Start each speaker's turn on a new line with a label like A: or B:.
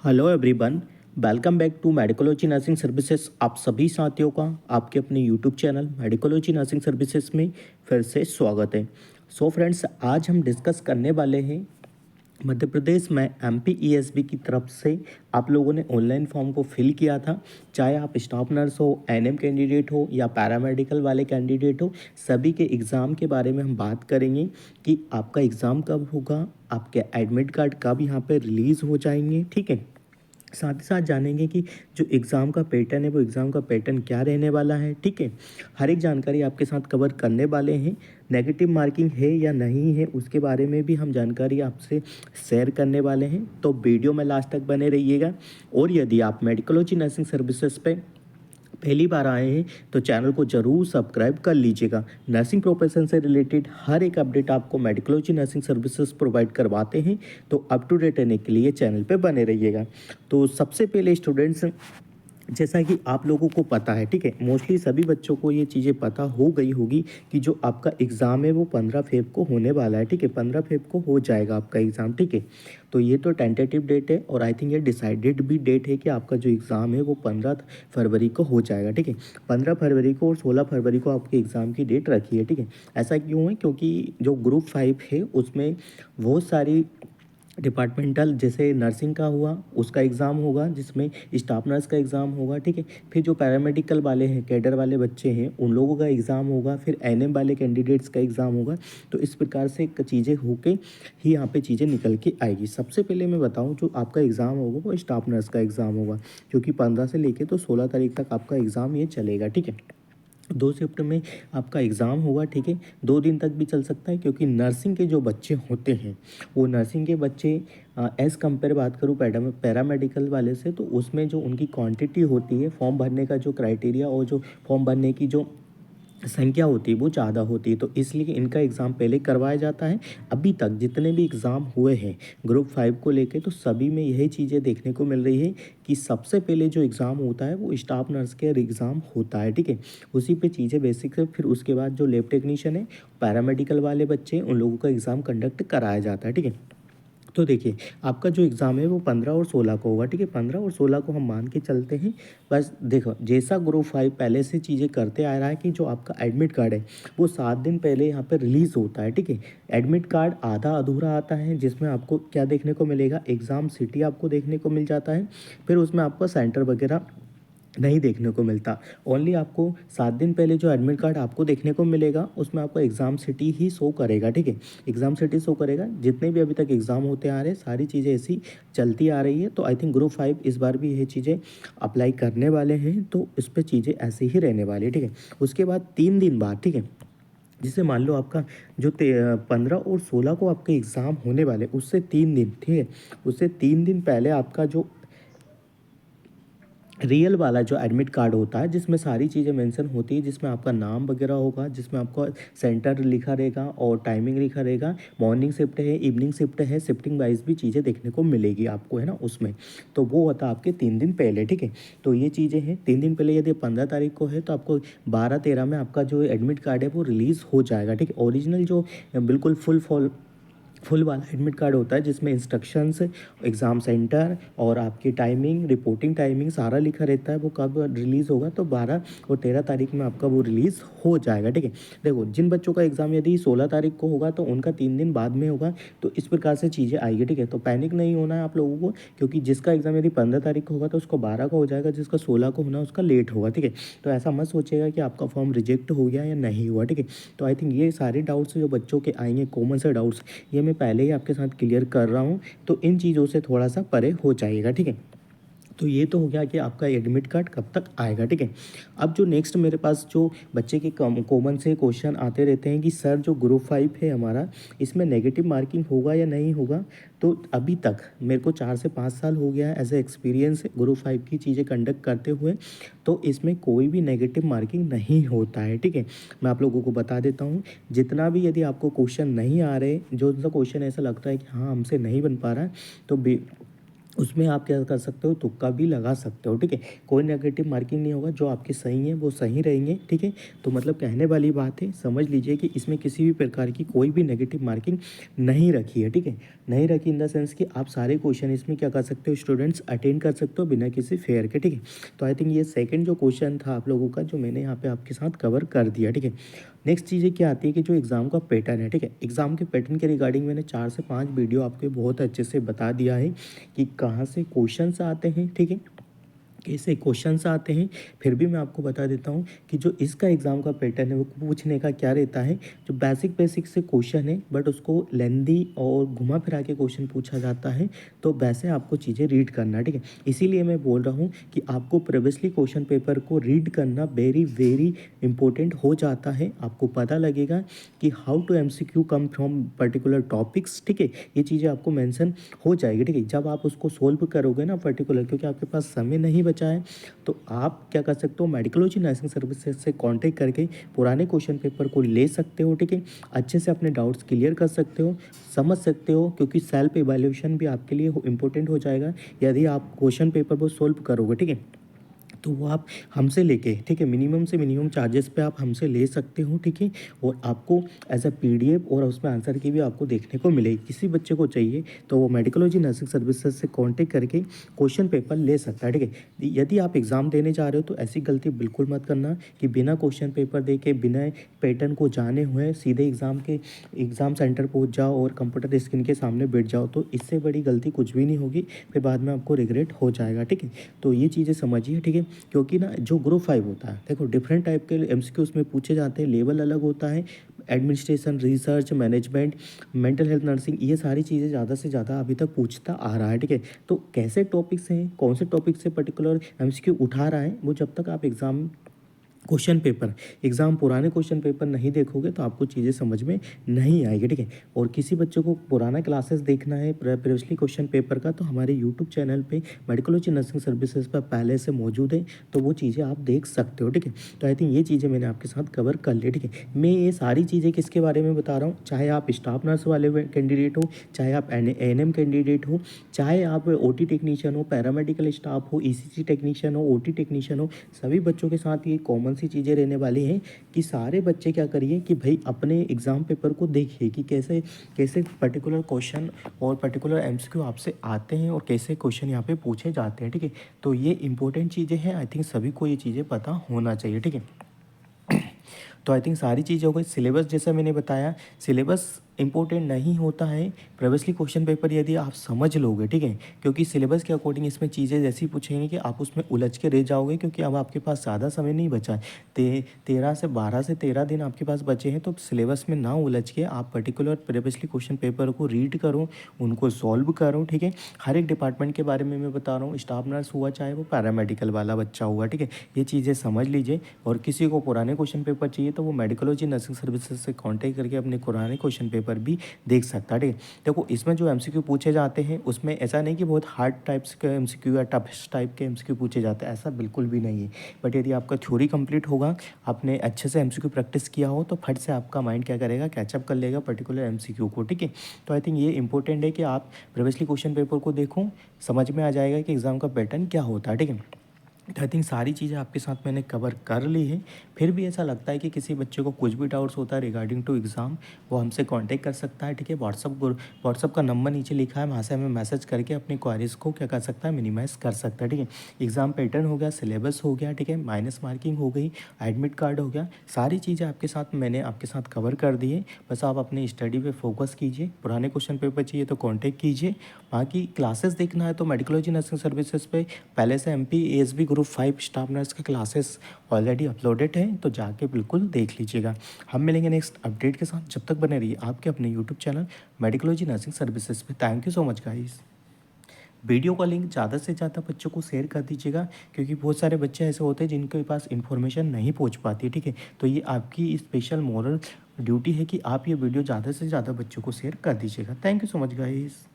A: Hello everyone. Welcome back to Medicology nursing services. आप सभी साथियों का आपके अपने YouTube channel Medicology nursing services में फिर से स्वागत है। सो फ्रेंड्स, आज हम डिस्कस करने वाले हैं मध्य प्रदेश में MPESB की तरफ से आप लोगों ने ऑनलाइन फॉर्म को फिल किया था। चाहे आप स्टाफ नर्स हो, NM कैंडिडेट हो या पैरामेडिकल वाले कैंडिडेट हो, सभी के एग्ज़ाम के बारे में हम बात करेंगे कि आपका एग्ज़ाम कब होगा, आपके एडमिट कार्ड कब यहाँ पे रिलीज़ हो जाएंगे। ठीक है, साथ ही साथ जानेंगे कि जो एग्ज़ाम का पैटर्न है वो एग्ज़ाम का पैटर्न क्या रहने वाला है। ठीक है, हर एक जानकारी आपके साथ कवर करने वाले हैं। नेगेटिव मार्किंग है या नहीं है उसके बारे में भी हम जानकारी आपसे शेयर करने वाले हैं, तो वीडियो में लास्ट तक बने रहिएगा। और यदि आप मेडिकोलॉजी नर्सिंग सर्विसेज पे पहली बार आए हैं तो चैनल को ज़रूर सब्सक्राइब कर लीजिएगा। नर्सिंग प्रोफेशन से रिलेटेड हर एक अपडेट आपको मेडिकोलॉजी नर्सिंग सर्विसेज प्रोवाइड करवाते हैं, तो अप टू डेट रहने के लिए चैनल पे बने रहिएगा। तो सबसे पहले स्टूडेंट्स, जैसा कि आप लोगों को पता है, ठीक है, मोस्टली सभी बच्चों को ये चीज़ें पता हो गई होगी कि जो आपका एग्ज़ाम है वो 15 फेब को होने वाला है। ठीक है, 15 फेब को हो जाएगा आपका एग्ज़ाम। ठीक है, तो ये तो टेंटेटिव डेट है और आई थिंक ये डिसाइडेड भी डेट है कि आपका जो एग्ज़ाम है वो 15 फरवरी को हो जाएगा। ठीक है, 15 फरवरी को और 16 फरवरी को आपके एग्ज़ाम की डेट रखी है। ठीक है, ऐसा क्यों है? क्योंकि जो ग्रुप 5 है उसमें बहुत सारी डिपार्टमेंटल, जैसे नर्सिंग का हुआ उसका एग्ज़ाम होगा जिसमें स्टाफ नर्स का एग्ज़ाम होगा। ठीक है, फिर जो पैरामेडिकल वाले हैं, कैडर वाले बच्चे हैं, उन लोगों का एग्ज़ाम होगा, फिर NM वाले कैंडिडेट्स का एग्ज़ाम होगा। तो इस प्रकार से चीज़ें होके ही यहाँ पे चीज़ें निकल के आएगी। सबसे पहले मैं बताऊँ, जो आपका एग्ज़ाम होगा वो स्टाफ नर्स का एग्ज़ाम होगा, क्योंकि 15 से लेके तो 16 तारीख तक आपका एग्ज़ाम ये चलेगा। ठीक है, 2 शिफ्ट में आपका एग्ज़ाम होगा। ठीक है, 2 दिन तक भी चल सकता है, क्योंकि नर्सिंग के जो बच्चे होते हैं वो नर्सिंग के बच्चे एज़ कम्पेयर बात करूँ पैरामेडिकल वाले से, तो उसमें जो उनकी क्वांटिटी होती है, फॉर्म भरने का जो क्राइटेरिया और जो फॉर्म भरने की जो संख्या होती है वो ज़्यादा होती है, तो इसलिए इनका एग्ज़ाम पहले करवाया जाता है। अभी तक जितने भी एग्ज़ाम हुए हैं ग्रुप 5 को लेके, तो सभी में यही चीज़ें देखने को मिल रही है कि सबसे पहले जो एग्ज़ाम होता है वो स्टाफ नर्स के एग्ज़ाम होता है। ठीक है, उसी पे चीज़ें बेसिक है, फिर उसके बाद जो लैब टेक्नीशियन है, पैरामेडिकल वाले बच्चे हैं, उन लोगों का एग्ज़ाम कंडक्ट कराया जाता है। ठीक है, तो देखिए, आपका जो एग्ज़ाम है वो 15 और 16 को होगा। ठीक है, 15 और 16 को हम मान के चलते हैं। बस देखो, जैसा ग्रुप 5 पहले से चीज़ें करते आ रहा है कि जो आपका एडमिट कार्ड है वो 7 दिन पहले यहाँ पे रिलीज़ होता है। ठीक है, एडमिट कार्ड आधा अधूरा आता है, जिसमें आपको क्या देखने को मिलेगा, एग्ज़ाम सिटी आपको देखने को मिल जाता है, फिर उसमें आपका सेंटर वगैरह नहीं देखने को मिलता। ओनली आपको 7 दिन पहले जो एडमिट कार्ड आपको देखने को मिलेगा उसमें आपको एग्ज़ाम सिटी ही शो करेगा। ठीक है, एग्ज़ाम सिटी शो करेगा। जितने भी अभी तक एग्ज़ाम होते आ रहे हैं सारी चीज़ें ऐसी चलती आ रही है, तो आई थिंक ग्रुप 5 इस बार भी ये चीज़ें अप्लाई करने वाले हैं, तो इस पर चीज़ें ऐसे ही रहने वाली है। ठीक है, उसके बाद 3 दिन बाद, ठीक है, जिसे मान लो आपका जो 15 और 16 को आपके एग्ज़ाम होने वाले, उससे 3 दिन, ठीक है, उससे 3 दिन पहले आपका जो रियल वाला जो एडमिट कार्ड होता है, जिसमें सारी चीज़ें मेंशन होती है, जिसमें आपका नाम वगैरह होगा, जिसमें आपका सेंटर लिखा रहेगा और टाइमिंग लिखा रहेगा, मॉर्निंग शिफ्ट है, इवनिंग शिफ्ट है, शिफ्टिंग वाइज भी चीज़ें देखने को मिलेगी आपको, है ना उसमें। तो वो होता है आपके 3 दिन पहले। ठीक है, तो ये चीज़ें हैं 3 दिन पहले। यदि 15 तारीख को है तो आपको 12-13 में आपका जो एडमिट कार्ड है वो रिलीज़ हो जाएगा। ठीक है, ओरिजिनल जो बिल्कुल फुल वाला एडमिट कार्ड होता है, जिसमें इंस्ट्रक्शंस, एग्ज़ाम सेंटर और आपकी टाइमिंग, रिपोर्टिंग टाइमिंग सारा लिखा रहता है, वो कब रिलीज़ होगा, तो 12 और 13 तारीख में आपका वो रिलीज़ हो जाएगा। ठीक है, देखो, जिन बच्चों का एग्ज़ाम यदि 16 तारीख को होगा तो उनका 3 दिन बाद में होगा, तो इस प्रकार से चीज़ें आएगी। ठीक है, तो पैनिक नहीं होना है आप लोगों को, क्योंकि जिसका एग्ज़ाम यदि 15 तारीख को होगा तो उसको 12 को हो जाएगा, जिसका 16 को होना उसका लेट होगा। ठीक है, तो ऐसा मत सोचेगा कि आपका फॉर्म रिजेक्ट हो गया या नहीं हुआ। ठीक है, तो आई थिंक ये सारे डाउट्स जो बच्चों के आएंगे, कॉमन से डाउट्स, ये मैं पहले ही आपके साथ क्लियर कर रहा हूँ, तो इन चीज़ों से थोड़ा सा परे हो जाइएगा। ठीक है, तो ये तो हो गया कि आपका एडमिट कार्ड कब तक आएगा। ठीक है, अब जो नेक्स्ट मेरे पास जो बच्चे के कॉमन से क्वेश्चन आते रहते हैं कि सर जो ग्रुप 5 है हमारा, इसमें नेगेटिव मार्किंग होगा या नहीं होगा। तो अभी तक मेरे को 4 से 5 साल हो गया है एज ए एक्सपीरियंस ग्रुप 5 की चीज़ें कंडक्ट करते हुए, तो इसमें कोई भी नेगेटिव मार्किंग नहीं होता है। ठीक है, मैं आप लोगों को बता देता हूँ, जितना भी यदि आपको क्वेश्चन नहीं आ रहे, जो सा क्वेश्चन ऐसा लगता है कि हाँ हमसे नहीं बन पा रहा है, तो उसमें आप क्या कर सकते हो, तुक्का भी लगा सकते हो, ठीक है। कोई नेगेटिव मार्किंग नहीं होगा, जो आपके सही हैं वो सही रहेंगे, ठीक है। तो मतलब कहने वाली बात है, समझ लीजिए कि इसमें किसी भी प्रकार की कोई भी नेगेटिव मार्किंग नहीं रखी है, ठीक है। नहीं रखी इन द सेंस कि आप सारे क्वेश्चन इसमें क्या कर सकते हो, स्टूडेंट्स अटेंड कर सकते हो बिना किसी फेयर के, ठीक है। तो आई थिंक ये सेकंड जो क्वेश्चन था आप लोगों का, जो मैंने यहाँ पे आपके साथ कवर कर दिया, ठीक है। नेक्स्ट चीज़ें क्या आती है कि जो एग्ज़ाम का पैटर्न है, ठीक है। एग्ज़ाम के पैटर्न के रिगार्डिंग मैंने 4 से 5 वीडियो आपको बहुत अच्छे से बता दिया है कि कहाँ से क्वेश्चंस आते हैं, ठीक है, कैसे क्वेश्चंस आते हैं। फिर भी मैं आपको बता देता हूँ कि जो इसका एग्ज़ाम का पैटर्न है वो पूछने का क्या रहता है। जो बेसिक बेसिक से क्वेश्चन है बट उसको लेंदी और घुमा फिरा के क्वेश्चन पूछा जाता है, तो वैसे आपको चीज़ें रीड करना, ठीक है। इसीलिए मैं बोल रहा हूँ कि आपको प्रीवियसली क्वेश्चन पेपर को रीड करना वेरी वेरी इंपॉर्टेंट हो जाता है। आपको पता लगेगा कि how to MCQ come from particular topics, ठीक है। ये चीज़ें आपको मेंशन हो जाएगी, ठीक है। जब आप उसको सोल्व करोगे ना पर्टिकुलर, क्योंकि आपके पास समय नहीं बचा है, तो आप क्या कर सकते हो, मेडिकोलॉजी नर्सिंग सर्विसेज से कांटेक्ट करके पुराने क्वेश्चन पेपर को ले सकते हो, ठीक है। अच्छे से अपने डाउट्स क्लियर कर सकते हो, समझ सकते हो, क्योंकि सेल्फ इवैल्यूएशन भी आपके लिए इंपॉर्टेंट हो जाएगा यदि आप क्वेश्चन पेपर को सोल्व करोगे, ठीक है। तो वो आप हमसे लेके, ठीक है, मिनिमम से मिनिमम चार्जेस पे आप हमसे ले सकते हो, ठीक है। और आपको एज अ पीडीएफ और उसमें आंसर की भी आपको देखने को मिलेगी। किसी बच्चे को चाहिए तो वो मेडिकोलॉजी नर्सिंग सर्विसेज से कांटेक्ट करके क्वेश्चन पेपर ले सकता है, ठीक है। यदि आप एग्ज़ाम देने जा रहे हो तो ऐसी गलती बिल्कुल मत करना कि बिना क्वेश्चन पेपर दे के, बिना पैटर्न को जाने हुए सीधे एग्ज़ाम सेंटर पहुँच जाओ और कंप्यूटर स्क्रीन के सामने बैठ जाओ, तो इससे बड़ी गलती कुछ भी नहीं होगी, फिर बाद में आपको रिग्रेट हो जाएगा, ठीक है। तो ये चीज़ें समझिए, ठीक है। क्योंकि ना जो ग्रुप 5 होता है, देखो डिफरेंट टाइप के एमसीक्यू उसमें पूछे जाते हैं, लेवल अलग होता है। Administration, research, management, mental health, nursing, ये सारी चीज़ें ज़्यादा से ज़्यादा अभी तक पूछता आ रहा है, ठीक है। तो कैसे टॉपिक्स हैं, कौन से टॉपिक से पर्टिकुलर एमसीक्यू उठा रहा है, वो जब तक आप एग्ज़ाम पुराने क्वेश्चन पेपर नहीं देखोगे तो आपको चीज़ें समझ में नहीं आएगी, ठीक है। और किसी बच्चे को पुराना क्लासेस देखना है प्रीवियसली क्वेश्चन पेपर का, तो हमारे यूट्यूब चैनल पे मेडिकोलॉजी नर्सिंग सर्विसेज पर पहले से मौजूद है, तो वो चीज़ें आप देख सकते हो, ठीक है। तो आई थिंक ये चीज़ें मैंने आपके साथ कवर कर ली, ठीक है। मैं ये सारी चीज़ें किसके बारे में बता रहा हूँ, चाहे आप स्टाफ नर्स वाले कैंडिडेट हो, चाहे आप एएनएम कैंडिडेट हो, चाहे आप ओटी टेक्नीशियन हो, पैरामेडिकल स्टाफ हो, ईसीजी टेक्नीशियन हो, ओटी टेक्नीशियन हो, सभी बच्चों के साथ ये कॉमन सी चीज़ें रहने वाली हैं कि सारे बच्चे क्या करिए कि भाई अपने एग्ज़ाम पेपर को देखिए कि कैसे कैसे पर्टिकुलर क्वेश्चन और पर्टिकुलर एमसीक्यू आपसे आते हैं और कैसे क्वेश्चन यहाँ पे पूछे जाते हैं, ठीक है। तो ये इंपॉर्टेंट चीज़ें हैं, आई थिंक सभी को ये चीज़ें पता होना चाहिए, ठीक है। तो आई थिंक सारी चीज़ें हो गई। सिलेबस जैसा मैंने बताया, सिलेबस इंपॉर्टेंट नहीं होता है। प्रीवियसली क्वेश्चन पेपर यदि आप समझ लोगे, ठीक है, क्योंकि सिलेबस के अकॉर्डिंग इसमें चीज़ें जैसी पूछेंगे कि आप उसमें उलझ के रह जाओगे, क्योंकि अब आपके पास ज़्यादा समय नहीं बचा है। 12 से 13 दिन आपके पास बचे हैं, तो सिलेबस में ना उलझ के आप पर्टिकुलर प्रीवियसली क्वेश्चन पेपर को रीड करो, उनको सॉल्व करो, ठीक है। हर एक डिपार्टमेंट के बारे में मैं बता रहा हूँ, स्टाफ नर्स हुआ चाहे वो पैरामेडिकल वाला बच्चा हुआ, ठीक है। ये चीज़ें समझ लीजिए। और किसी को पुराने क्वेश्चन पेपर चाहिए तो वो मेडिकोलॉजी नर्सिंग सर्विसेज से कांटेक्ट करके अपने पुराने क्वेश्चन पेपर भी देख सकता है, ठीक है। देखो इसमें जो एमसीक्यू पूछे जाते हैं उसमें ऐसा नहीं कि बहुत हार्ड टाइप्स के एमसीक्यू या टफेस्ट टाइप के एमसीक्यू पूछे जाते हैं, ऐसा बिल्कुल भी नहीं है। बट यदि आपका थ्योरी कंप्लीट होगा, आपने अच्छे से एमसीक्यू प्रैक्टिस किया हो, तो फट से आपका माइंड क्या करेगा, कैचअप कर लेगा पर्टिकुलर एमसीक्यू को, ठीक है। तो आई थिंक ये इंपॉर्टेंट है कि आप प्रीवियसली क्वेश्चन पेपर को देखो, समझ में आ जाएगा कि एग्ज़ाम का पैटर्न क्या होता है, ठीक है। तो आई थिंक सारी चीज़ें आपके साथ मैंने कवर कर ली है। फिर भी ऐसा लगता है कि किसी बच्चे को कुछ भी डाउट्स होता है रिगार्डिंग टू एग्ज़ाम, वो हमसे कांटेक्ट कर सकता है, ठीक है। व्हाट्सअप का नंबर नीचे लिखा है, वहाँ से हमें मैसेज करके अपनी क्वारीज़ को क्या कर सकता है, मिनिमाइज़ कर सकता है, ठीक है। एग्ज़ाम पैटर्न हो गया, सिलेबस हो गया, ठीक है, माइनस मार्किंग हो गई, एडमिट कार्ड हो गया, सारी चीज़ें मैंने आपके साथ कवर कर दी है। बस आप अपनी स्टडी पे फोकस कीजिए। पुराने क्वेश्चन पेपर चाहिए तो कांटेक्ट कीजिए। बाकी क्लासेस देखना है तो मेडिकोलॉजी नर्सिंग सर्विसेज पे पहले से MP ASB group 5 staff nurse के क्लासेस ऑलरेडी अपलोडेड हैं, तो जाके बिल्कुल देख लीजिएगा। हम मिलेंगे नेक्स्ट अपडेट के साथ, जब तक बने रहिए आपके अपने YouTube channel Medicology nursing services पे। Thank you so much guys. Video का लिंक ज़्यादा से ज़्यादा बच्चों को शेयर कर दीजिएगा, क्योंकि बहुत सारे बच्चे ऐसे होते हैं जिनके पास इन्फॉर्मेशन नहीं पहुंच पाती है, ठीक है। तो ये आपकी स्पेशल मॉरल ड्यूटी है कि आप ये वीडियो ज़्यादा से ज़्यादा बच्चों को शेयर कर दीजिएगा। Thank you so much guys.